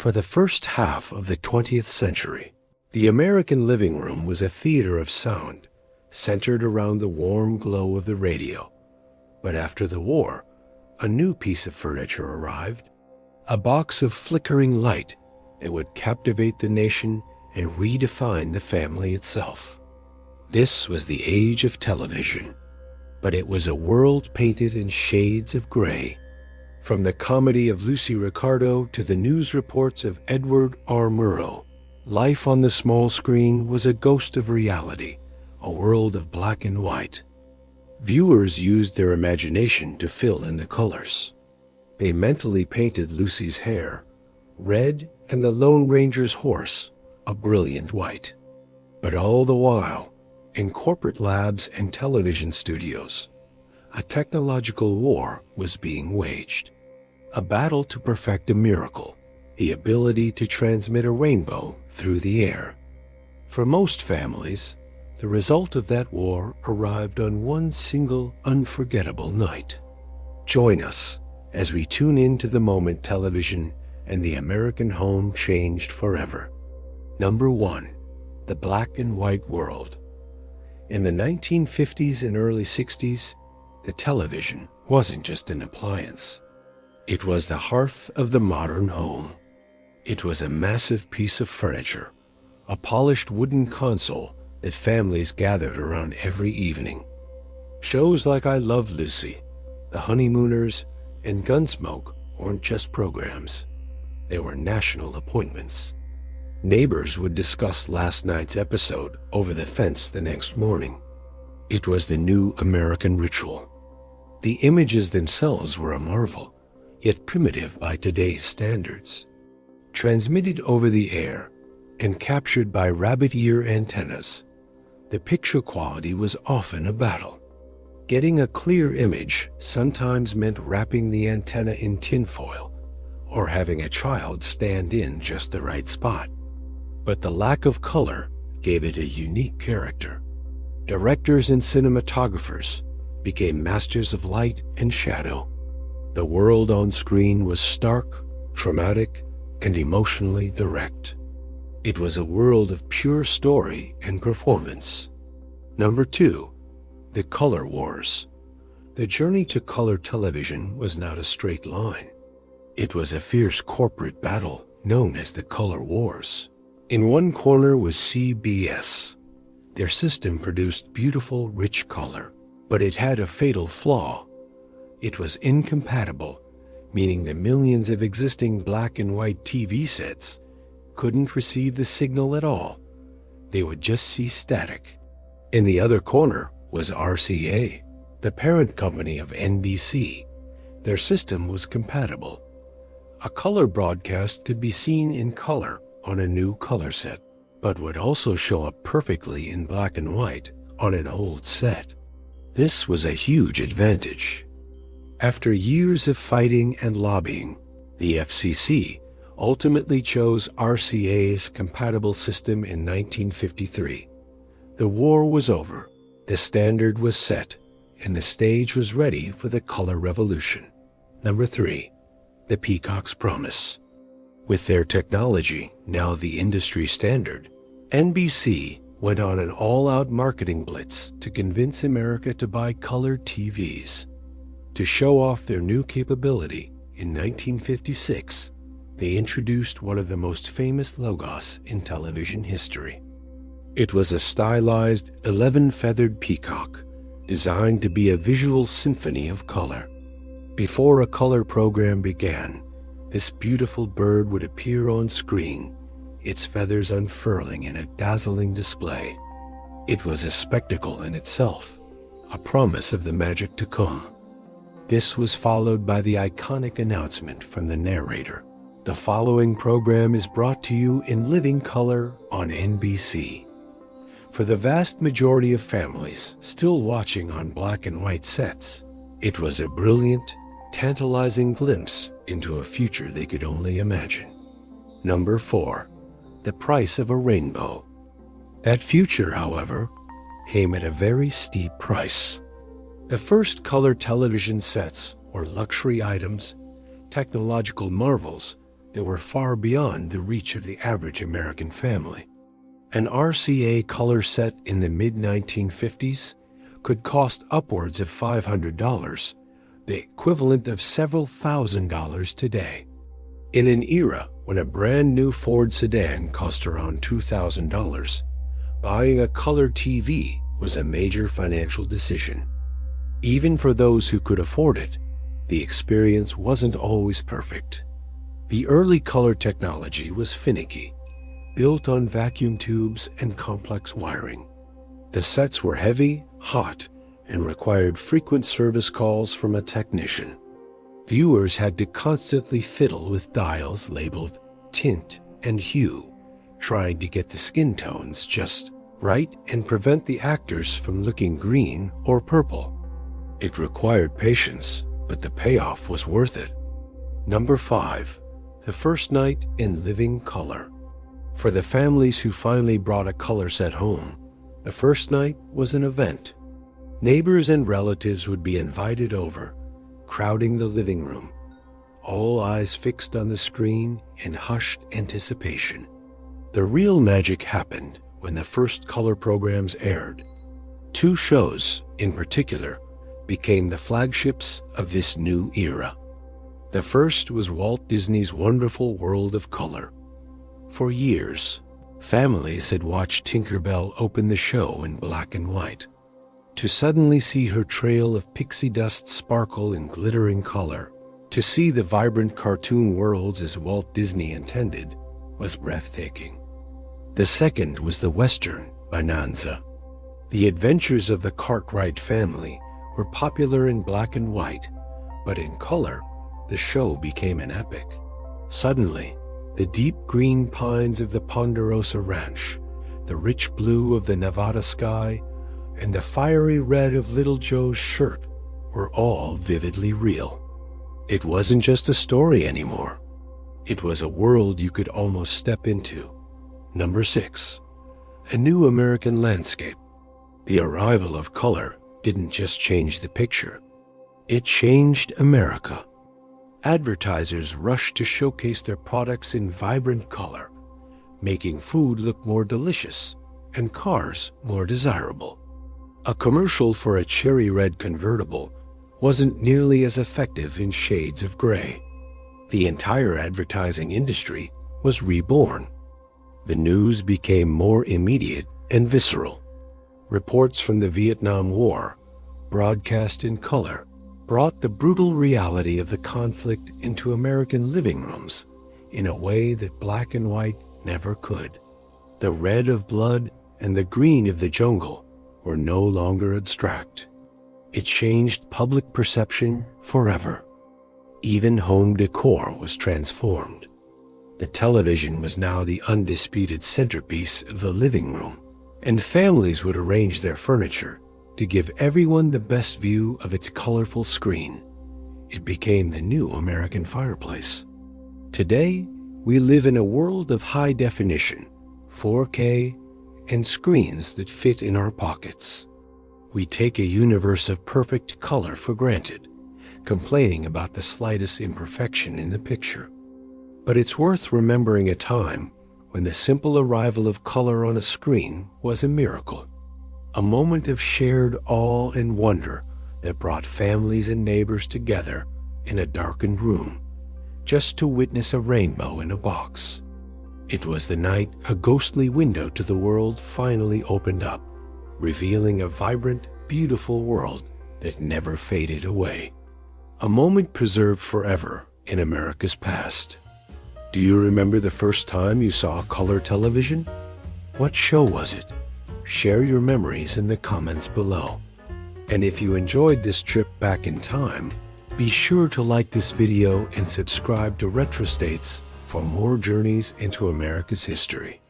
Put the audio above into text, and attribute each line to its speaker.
Speaker 1: For the first half of the 20th century, the American living room was a theater of sound, centered around the warm glow of the radio. But after the war, a new piece of furniture arrived, a box of flickering light that would captivate the nation and redefine the family itself. This was the age of television, but it was a world painted in shades of gray. From the comedy of Lucy Ricardo to the news reports of Edward R. Murrow, life on the small screen was a ghost of reality, a world of black and white. Viewers used their imagination to fill in the colors. They mentally painted Lucy's hair red and the Lone Ranger's horse a brilliant white. But all the while, in corporate labs and television studios, a technological war was being waged. A battle to perfect a miracle, the ability to transmit a rainbow through the air. For most families, the result of that war arrived on one single unforgettable night. Join us as we tune into the moment television and the American home changed forever. Number 1. The black and white world. In the 1950s and early 60s, the television wasn't just an appliance. It was the hearth of the modern home. It was a massive piece of furniture, a polished wooden console that families gathered around every evening. Shows like I Love Lucy, The Honeymooners, and Gunsmoke weren't just programs. They were national appointments. Neighbors would discuss last night's episode over the fence the next morning. It was the new American ritual. The images themselves were a marvel, yet primitive by today's standards. Transmitted over the air and captured by rabbit ear antennas, the picture quality was often a battle. Getting a clear image sometimes meant wrapping the antenna in tinfoil or having a child stand in just the right spot. But the lack of color gave it a unique character. Directors and cinematographers became masters of light and shadow. The world on screen was stark, dramatic, and emotionally direct. It was a world of pure story and performance. Number 2. The Color Wars. The journey to color television was not a straight line. It was a fierce corporate battle known as the Color Wars. In one corner was CBS. Their system produced beautiful, rich color, but it had a fatal flaw. It was incompatible, meaning the millions of existing black and white TV sets couldn't receive the signal at all. They would just see static. In the other corner was RCA, the parent company of NBC. Their system was compatible. A color broadcast could be seen in color on a new color set, but would also show up perfectly in black and white on an old set. This was a huge advantage. After years of fighting and lobbying, the FCC ultimately chose RCA's compatible system in 1953. The war was over, the standard was set, and the stage was ready for the color revolution. Number 3. The Peacock's Promise. With their technology now the industry standard, NBC went on an all-out marketing blitz to convince America to buy colored TVs. To show off their new capability, in 1956, they introduced one of the most famous logos in television history. It was a stylized 11-feathered peacock, designed to be a visual symphony of color. Before a color program began, this beautiful bird would appear on screen, its feathers unfurling in a dazzling display. It was a spectacle in itself, a promise of the magic to come. This was followed by the iconic announcement from the narrator. The following program is brought to you in living color on NBC. For the vast majority of families still watching on black and white sets, it was a brilliant, tantalizing glimpse into a future they could only imagine. Number 4. The Price of a Rainbow. That future, however, came at a very steep price. The first color television sets were luxury items, technological marvels, that were far beyond the reach of the average American family. An RCA color set in the mid-1950s could cost upwards of $500, the equivalent of several $1,000s today. In an era when a brand new Ford sedan cost around $2,000, buying a color TV was a major financial decision. Even for those who could afford it, the experience wasn't always perfect. The early color technology was finicky, built on vacuum tubes and complex wiring. The sets were heavy, hot, and required frequent service calls from a technician. Viewers had to constantly fiddle with dials labeled tint and hue, trying to get the skin tones just right and prevent the actors from looking green or purple. It required patience, but the payoff was worth it. Number 5. The first night in living color. For the families who finally brought a color set home, the first night was an event. Neighbors and relatives would be invited over, crowding the living room, all eyes fixed on the screen in hushed anticipation. The real magic happened when the first color programs aired. 2 shows, in particular, became the flagships of this new era. The first was Walt Disney's Wonderful World of Color. For years, families had watched Tinker Bell open the show in black and white. To suddenly see her trail of pixie dust sparkle in glittering color, to see the vibrant cartoon worlds as Walt Disney intended, was breathtaking. The second was the Western Bonanza. The adventures of the Cartwright family were popular in black and white, but in color, the show became an epic. Suddenly, the deep green pines of the Ponderosa Ranch, the rich blue of the Nevada sky, and the fiery red of Little Joe's shirt were all vividly real. It wasn't just a story anymore. It was a world you could almost step into. Number 6. A new American landscape. The arrival of color didn't just change the picture. It changed America. Advertisers rushed to showcase their products in vibrant color, making food look more delicious and cars more desirable. A commercial for a cherry red convertible wasn't nearly as effective in shades of gray. The entire advertising industry was reborn. The news became more immediate and visceral. Reports from the Vietnam War, broadcast in color, brought the brutal reality of the conflict into American living rooms in a way that black and white never could. The red of blood and the green of the jungle were no longer abstract. It changed public perception forever. Even home decor was transformed. The television was now the undisputed centerpiece of the living room, and families would arrange their furniture to give everyone the best view of its colorful screen. It became the new American fireplace. Today, we live in a world of high definition, 4K, and screens that fit in our pockets. We take a universe of perfect color for granted, complaining about the slightest imperfection in the picture. But it's worth remembering a time when the simple arrival of color on a screen was a miracle. A moment of shared awe and wonder that brought families and neighbors together in a darkened room, just to witness a rainbow in a box. It was the night a ghostly window to the world finally opened up, revealing a vibrant, beautiful world that never faded away. A moment preserved forever in America's past. Do you remember the first time you saw color television? What show was it? Share your memories in the comments below. And if you enjoyed this trip back in time, be sure to like this video and subscribe to RetroStates for more journeys into America's history.